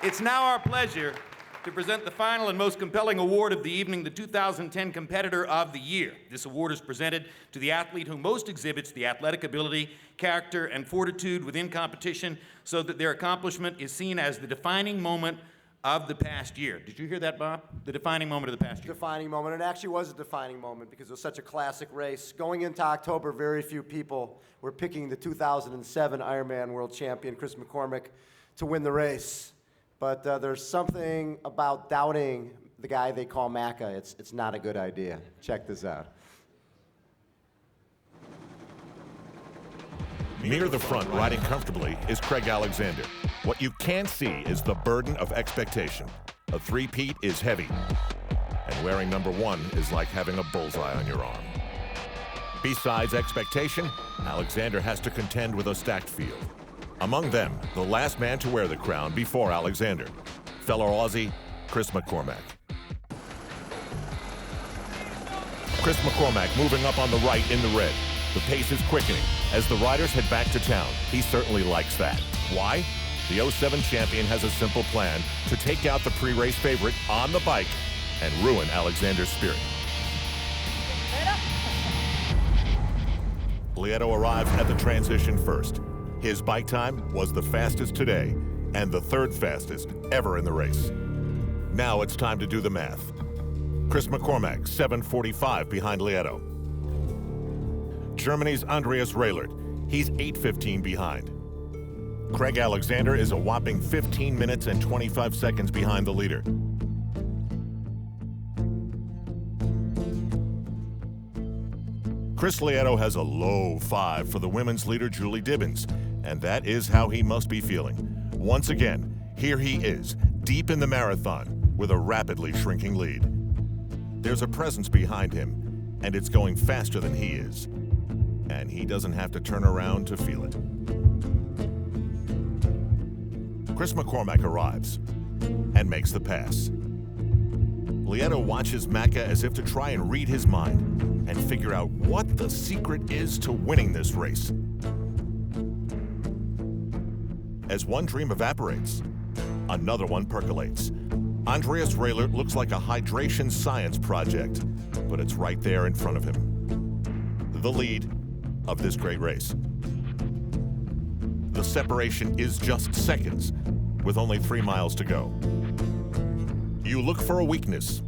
It's now our pleasure to present the final and most compelling award of the evening, the 2010 Competitor of the Year. This award is presented to the athlete who most exhibits the athletic ability, character, and fortitude within competition so that their accomplishment is seen as the defining moment of the past year. Did you hear that, Bob? The defining moment of the past year. Defining moment. It actually was a defining moment because it was such a classic race. Going into October, very few people were picking the 2007 Ironman world champion, Chris McCormack, to win the race. But there's something about doubting the guy they call Macca. It's not a good idea. Check this out. Near the front, riding comfortably, is Craig Alexander. What you can't see is the burden of expectation. A three-peat is heavy, and wearing number 1 is like having a bullseye on your arm. Besides expectation, Alexander has to contend with a stacked field. Among them, the last man to wear the crown before Alexander, fellow Aussie Chris McCormack. Chris McCormack moving up on the right in the red. The pace is quickening as the riders head back to town. He certainly likes that. Why? The 07 champion has a simple plan to take out the pre-race favorite on the bike and ruin Alexander's spirit. Lieto arrives at the transition first. His bike time was the fastest today and the 3rd fastest ever in the race. Now it's time to do the math. Chris McCormack, 7:45 behind Lieto. Germany's Andreas Raelert, he's 8:15 behind. Craig Alexander is a whopping 15 minutes and 25 seconds behind the leader. Chris Lieto has a low 5 for the women's leader, Julie Dibbins, and that is how he must be feeling. Once again, here he is, deep in the marathon, with a rapidly shrinking lead. There's a presence behind him, and it's going faster than he is. And he doesn't have to turn around to feel it. Chris McCormack arrives and makes the pass. Lieto watches Macca as if to try and read his mind and figure out what the secret is to winning this race. As one dream evaporates, another one percolates. Andreas Raelert looks like a hydration science project, but it's right there in front of him. The lead of this great race. The separation is just seconds, with only 3 miles to go. You look for a weakness,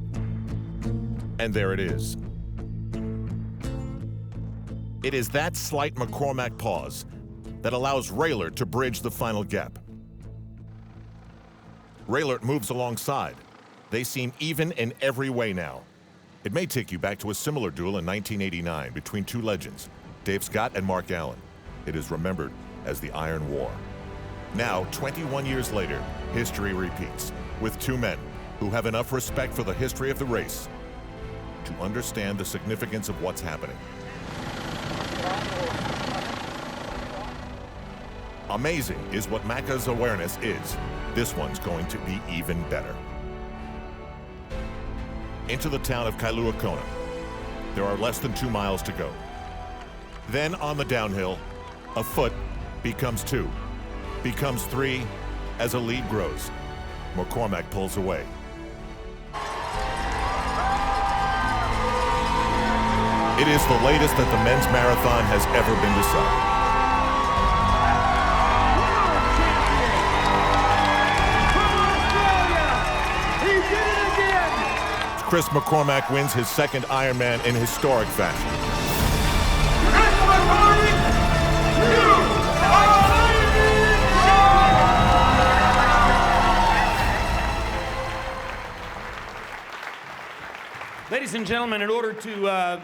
and there it is. It is that slight McCormack pause that allows Raelert to bridge the final gap. Raelert moves alongside. They seem even in every way now. It may take you back to a similar duel in 1989 between two legends, Dave Scott and Mark Allen. It is remembered as the Iron War. Now, 21 years later, history repeats with two men who have enough respect for the history of the race to understand the significance of what's happening. Amazing is what Macca's awareness is. This one's going to be even better. Into the town of Kailua Kona. There are less than 2 miles to go. Then on the downhill, a foot becomes 2, becomes 3 as a lead grows. McCormack pulls away. It is the latest that the men's marathon has ever been decided. Chris McCormack wins his second Ironman in historic fashion. Ladies and gentlemen, in order to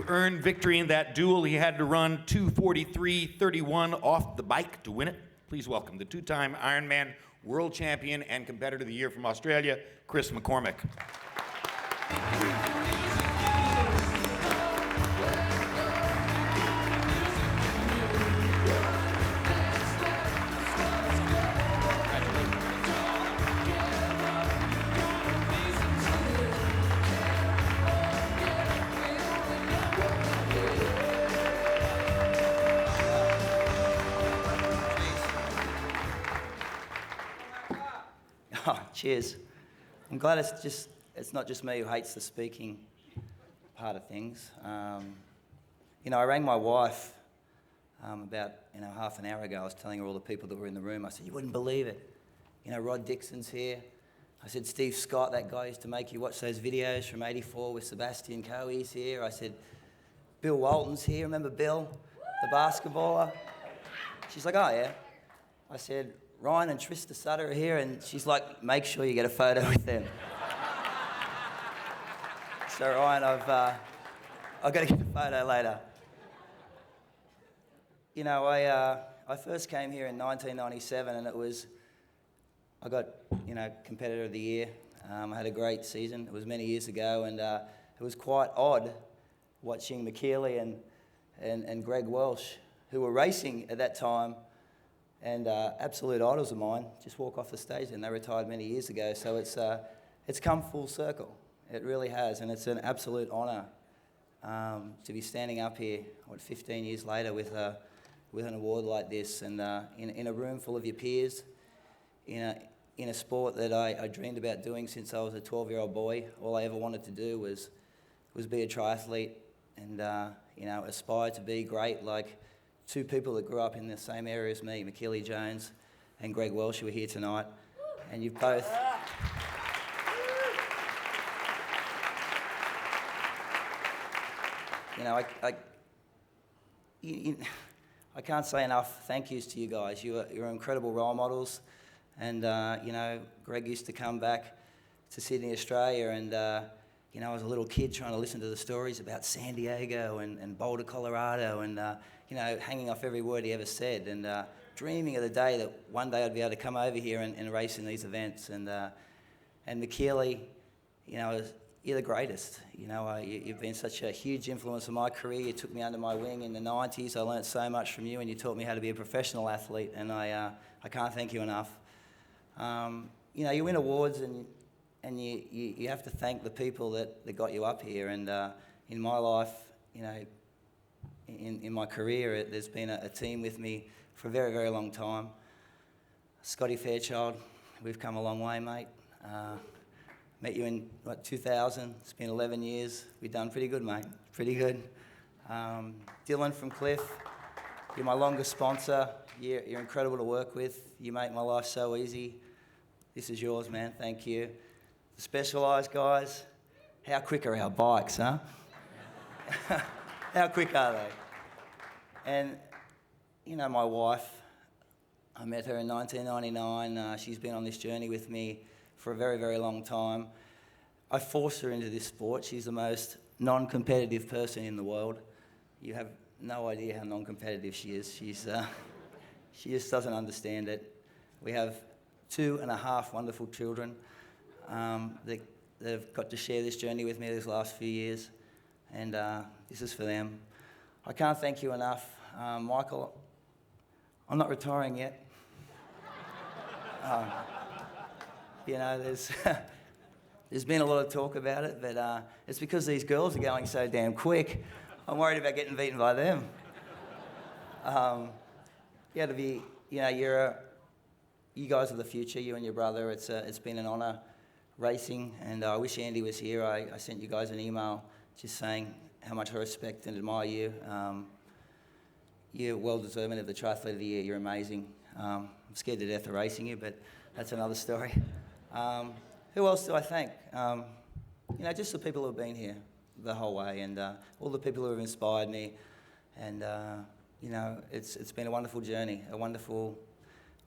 earn victory in that duel, he had to run 2:43:31 off the bike to win it. Please welcome the two-time Ironman world champion and competitor of the year from Australia, Chris McCormack. Oh, cheers. I'm glad it's not just me who hates the speaking part of things. I rang my wife about half an hour ago. I was telling her all the people that were in the room. I said, you wouldn't believe it. Rod Dixon's here. I said, Steve Scott, that guy used to make you watch those videos from '84 with Sebastian Coe, he's here. I said, Bill Walton's here. Remember Bill, the basketballer? She's like, oh, yeah. I said, Ryan and Trista Sutter are here, and she's like, make sure you get a photo with them. So, Ryan, I've got to get a photo later. I first came here in 1997, and I got, Competitor of the Year. I had a great season. It was many years ago, and it was quite odd watching McKeely and Greg Welsh, who were racing at that time, and absolute idols of mine, just walk off the stage, and they retired many years ago. So it's come full circle. It really has, and it's an absolute honour to be standing up here, 15 years later with an award like this, and in a room full of your peers, in a sport that I dreamed about doing since I was a 12-year-old boy. All I ever wanted to do was be a triathlete and aspire to be great like two people that grew up in the same area as me, McKeely Jones and Greg Welsh, who are here tonight. And you've both... I can't say enough thank yous to you guys. You're incredible role models. And, Greg used to come back to Sydney, Australia, and, I was a little kid trying to listen to the stories about San Diego and Boulder, Colorado, and, hanging off every word he ever said, and dreaming of the day that one day I'd be able to come over here and race in these events. And McKeely, you're the greatest. You've been such a huge influence on my career. You took me under my wing in the 90s. I learnt so much from you, and you taught me how to be a professional athlete, and I can't thank you enough. You win awards, and you have to thank the people that got you up here. And in my life, in my career, there's been a team with me for a very, very long time. Scotty Fairchild, we've come a long way, mate. Met you in 2000. It's been 11 years. We've done pretty good, mate. Pretty good. Dylan from Cliff, you're my longest sponsor. You're incredible to work with. You make my life so easy. This is yours, man. Thank you. The Specialized guys, how quick are our bikes, huh? How quick are they? And, my wife, I met her in 1999. She's been on this journey with me for a very, very long time. I forced her into this sport. She's the most non-competitive person in the world. You have no idea how non-competitive she is. She just doesn't understand it. We have 2.5 wonderful children that have got to share this journey with me these last few years, and this is for them. I can't thank you enough. Michael, I'm not retiring yet. There's been a lot of talk about it, but it's because these girls are going so damn quick. I'm worried about getting beaten by them. You guys are the future, you and your brother. It's been an honour racing, and I wish Andy was here. I sent you guys an email just saying how much I respect and admire you. You're well-deserved of the Triathlete of the Year. You're amazing. I'm scared to death of racing you, but that's another story. Who else do I thank? Just the people who have been here the whole way, and all the people who have inspired me. And, it's been a wonderful journey, a wonderful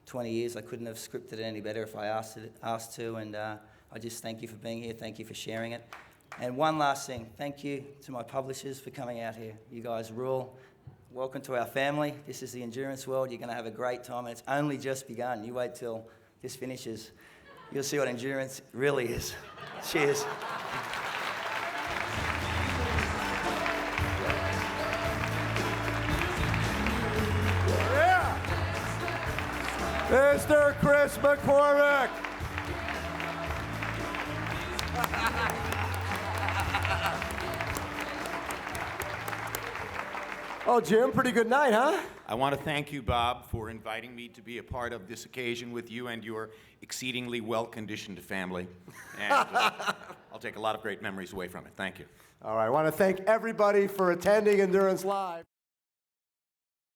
20 years. I couldn't have scripted it any better if I asked to, and I just thank you for being here. Thank you for sharing it. And one last thing, thank you to my publishers for coming out here. You guys rule. Welcome to our family. This is the endurance world. You're going to have a great time, and it's only just begun. You wait till this finishes. You'll see what endurance really is. Cheers. Yeah. Mr. Chris McCormack. Oh, Jim, pretty good night, huh? I want to thank you, Bob, for inviting me to be a part of this occasion with you and your exceedingly well-conditioned family. And I'll take a lot of great memories away from it. Thank you. All right, I want to thank everybody for attending Endurance Live.